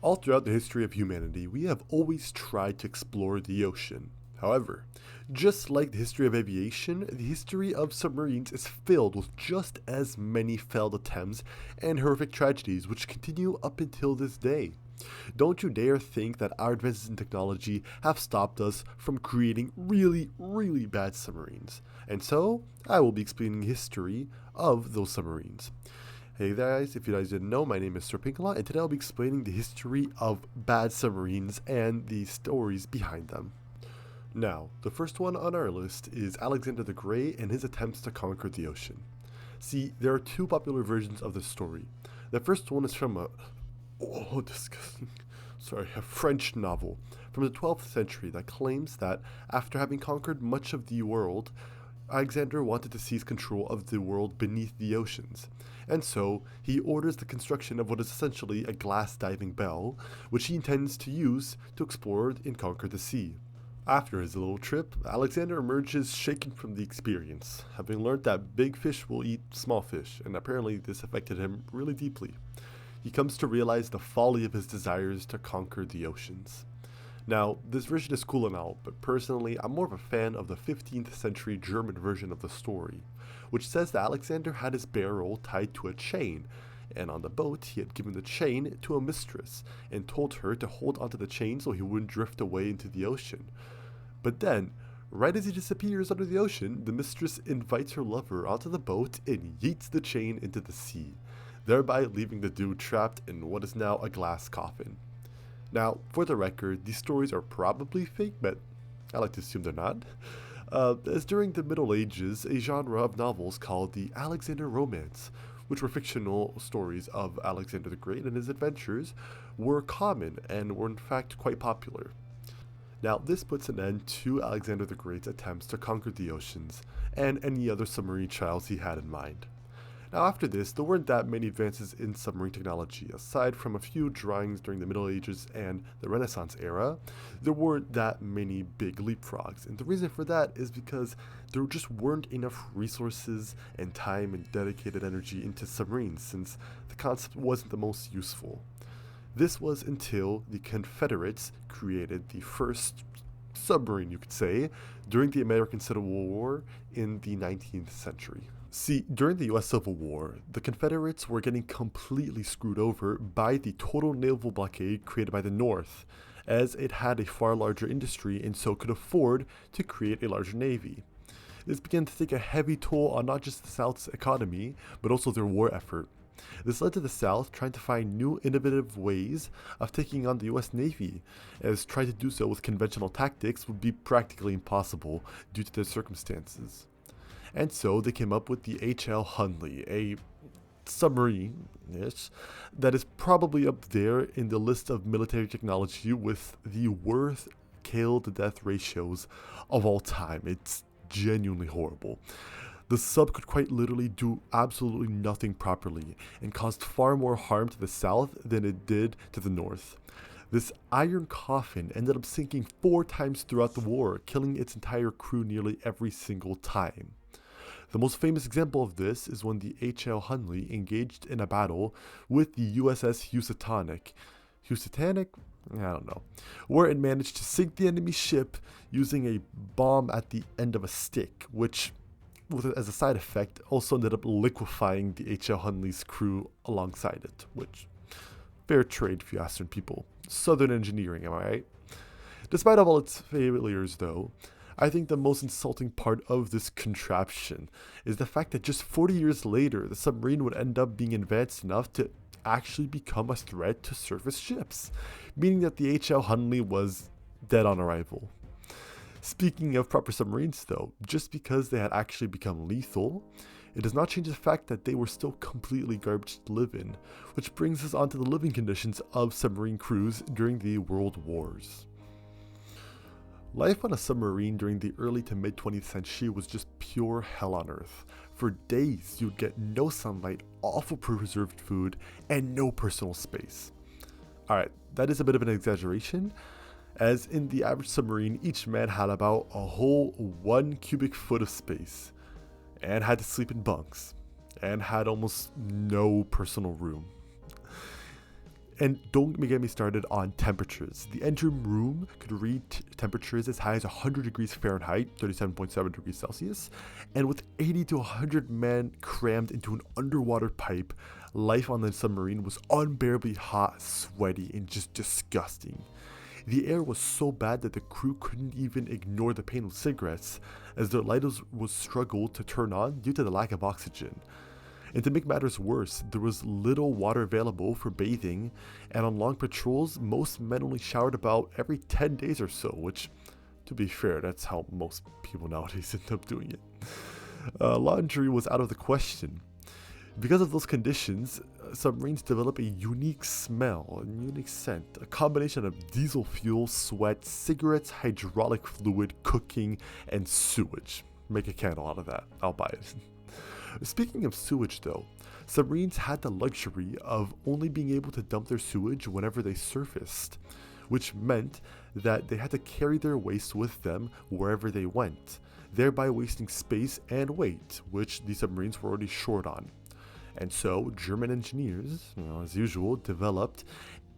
All throughout the history of humanity, we have always tried to explore the ocean. However, just like the history of aviation, the history of submarines is filled with just as many failed attempts and horrific tragedies which continue up until this day. Don't you dare think that our advances in technology have stopped us from creating really bad submarines. And so, I will be explaining the history of those submarines. Hey guys, if you guys didn't know, my name is Sir Pinkala, and today I'll be explaining the history of bad submarines and the stories behind them. Now, the first one on our list is Alexander the Great and his attempts to conquer the ocean. See, there are two popular versions of the story. The first one is from a French novel from the 12th century that claims that after having conquered much of the world, Alexander wanted to seize control of the world beneath the oceans, and so he orders the construction of what is essentially a glass diving bell, which he intends to use to explore and conquer the sea. After his little trip, Alexander emerges shaken from the experience, having learned that big fish will eat small fish, and apparently this affected him really deeply. He comes to realize the folly of his desires to conquer the oceans. Now, this version is cool and all, but personally, I'm more of a fan of the 15th century German version of the story, which says that Alexander had his barrel tied to a chain, and on the boat he had given the chain to a mistress, and told her to hold onto the chain so he wouldn't drift away into the ocean. But then, right as he disappears under the ocean, the mistress invites her lover onto the boat and yeets the chain into the sea, thereby leaving the dude trapped in what is now a glass coffin. Now, for the record, these stories are probably fake, but I like to assume they're not. As during the Middle Ages, a genre of novels called the Alexander Romance, which were fictional stories of Alexander the Great and his adventures, were common and were in fact quite popular. Now, this puts an end to Alexander the Great's attempts to conquer the oceans and any other submarine trials he had in mind. Now, after this, there weren't that many advances in submarine technology. Aside from a few drawings during the Middle Ages and the Renaissance era, there weren't that many big leapfrogs. And the reason for that is because there just weren't enough resources and time and dedicated energy into submarines, since the concept wasn't the most useful. This was until the Confederates created the first submarine, you could say, during the American Civil War in the 19th century. See, during the US Civil War, the Confederates were getting completely screwed over by the total naval blockade created by the North, as it had a far larger industry and so could afford to create a larger navy. This began to take a heavy toll on not just the South's economy, but also their war effort. This led to the South trying to find new innovative ways of taking on the US Navy, as trying to do so with conventional tactics would be practically impossible due to their circumstances. And so they came up with the H.L. Hunley, a submarine that is probably up there in the list of military technology with the worst kill-to-death ratios of all time. It's genuinely horrible. The sub could quite literally do absolutely nothing properly and caused far more harm to the South than it did to the North. This iron coffin ended up sinking 4 times throughout the war, killing its entire crew nearly every single time. The most famous example of this is when the H.L. Hunley engaged in a battle with the USS Housatonic, where it managed to sink the enemy ship using a bomb at the end of a stick, which, as a side effect, also ended up liquefying the H.L. Hunley's crew alongside it, which, fair trade if you ask certain people. Southern engineering, am I right? Despite all its failures, though, I think the most insulting part of this contraption is the fact that just 40 years later, the submarine would end up being advanced enough to actually become a threat to surface ships, meaning that the H.L. Hunley was dead on arrival. Speaking of proper submarines though, just because they had actually become lethal, it does not change the fact that they were still completely garbage to live in, which brings us on to the living conditions of submarine crews during the World Wars. Life on a submarine during the early to mid 20th century was just pure hell on earth. For days, you'd get no sunlight, awful preserved food, and no personal space. Alright, that is a bit of an exaggeration, as in the average submarine, each man had about a whole 1 cubic foot of space, and had to sleep in bunks, and had almost no personal room. And don't get me started on temperatures. The engine room could read temperatures as high as 100 degrees Fahrenheit, 37.7 degrees Celsius, and with 80 to 100 men crammed into an underwater pipe, life on the submarine was unbearably hot, sweaty, and just disgusting. The air was so bad that the crew couldn't even ignore the pain with cigarettes, as their lighters would struggle to turn on due to the lack of oxygen. And to make matters worse, there was little water available for bathing, and on long patrols, most men only showered about every 10 days or so, which, to be fair, that's how most people nowadays end up doing it. Laundry was out of the question. Because of those conditions, submarines develop a unique smell, a unique scent, a combination of diesel fuel, sweat, cigarettes, hydraulic fluid, cooking, and sewage. Make a candle out of that. I'll buy it. Speaking of sewage though, submarines had the luxury of only being able to dump their sewage whenever they surfaced, which meant that they had to carry their waste with them wherever they went, thereby wasting space and weight, which the submarines were already short on. And so German engineers, as usual, developed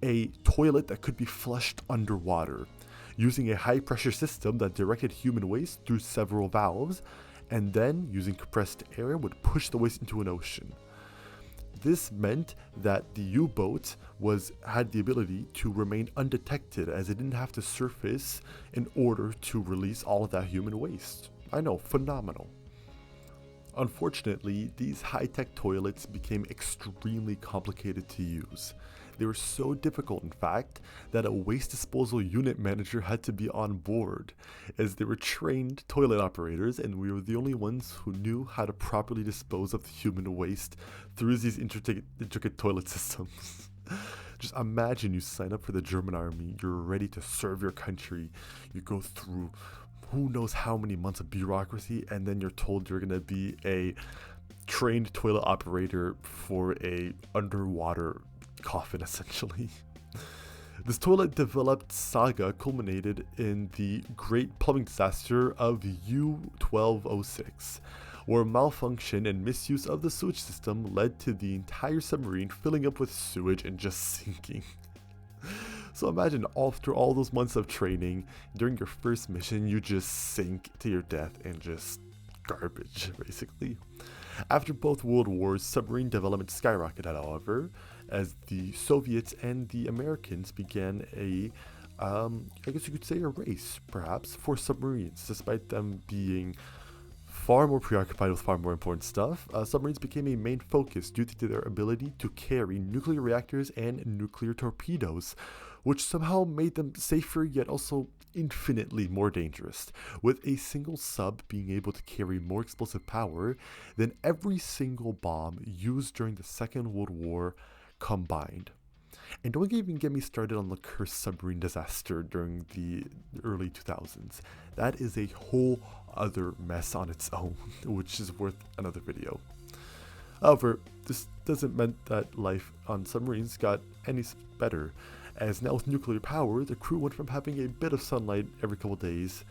a toilet that could be flushed underwater, using a high pressure system that directed human waste through several valves, and then, using compressed air, would push the waste into an ocean. This meant that the U-boat had the ability to remain undetected, as it didn't have to surface in order to release all of that human waste. I know, phenomenal. Unfortunately, these high-tech toilets became extremely complicated to use. They were so difficult, in fact, that a waste disposal unit manager had to be on board, as they were trained toilet operators, and we were the only ones who knew how to properly dispose of the human waste through these intricate toilet systems. Just imagine you sign up for the German army, you're ready to serve your country, you go through who knows how many months of bureaucracy, and then you're told you're going to be a trained toilet operator for a underwater coffin, essentially. This toilet developed saga culminated in the great plumbing disaster of U-1206, where malfunction and misuse of the sewage system led to the entire submarine filling up with sewage and just sinking. So imagine after all those months of training, during your first mission, you just sink to your death and just garbage, basically. After both world wars, submarine development skyrocketed, however, as the Soviets and the Americans began I guess you could say a race, perhaps, for submarines. Despite them being far more preoccupied with far more important stuff, submarines became a main focus due to their ability to carry nuclear reactors and nuclear torpedoes, which somehow made them safer yet also infinitely more dangerous, with a single sub being able to carry more explosive power than every single bomb used during the Second World War combined. And don't even get me started on the cursed submarine disaster during the early 2000s. That is a whole other mess on its own, which is worth another video. However, this doesn't mean that life on submarines got any better, as now with nuclear power, the crew went from having a bit of sunlight every couple days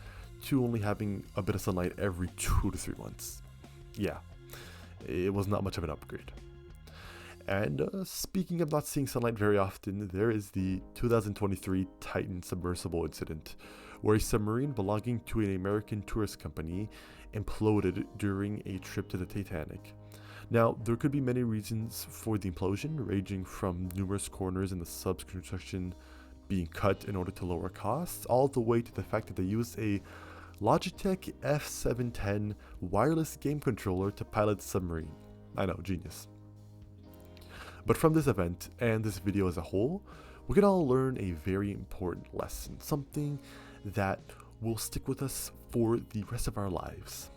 to only having a bit of sunlight every 2 to 3 months. Yeah, it was not much of an upgrade. And speaking of not seeing sunlight very often, there is the 2023 Titan submersible incident, where a submarine belonging to an American tourist company imploded during a trip to the Titanic. Now, there could be many reasons for the implosion, ranging from numerous corners in the sub's construction being cut in order to lower costs, all the way to the fact that they used a Logitech F710 wireless game controller to pilot the submarine. I know, genius. But from this event and this video as a whole, we can all learn a very important lesson, something that will stick with us for the rest of our lives,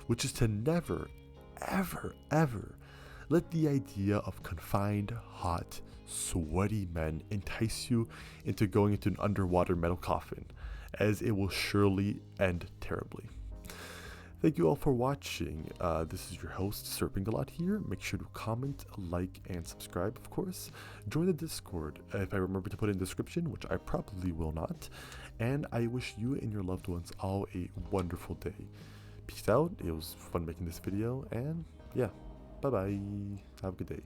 which is to never, ever, ever let the idea of confined, hot, sweaty men entice you into going into an underwater metal coffin, as it will surely end terribly. Thank you all for watching. This is your host, Serping a Lot here. Make sure to comment, like, and subscribe, of course. Join the Discord if I remember to put it in the description, which I probably will not. And I wish you and your loved ones all a wonderful day. Peace out. It was fun making this video. And yeah, bye-bye. Have a good day.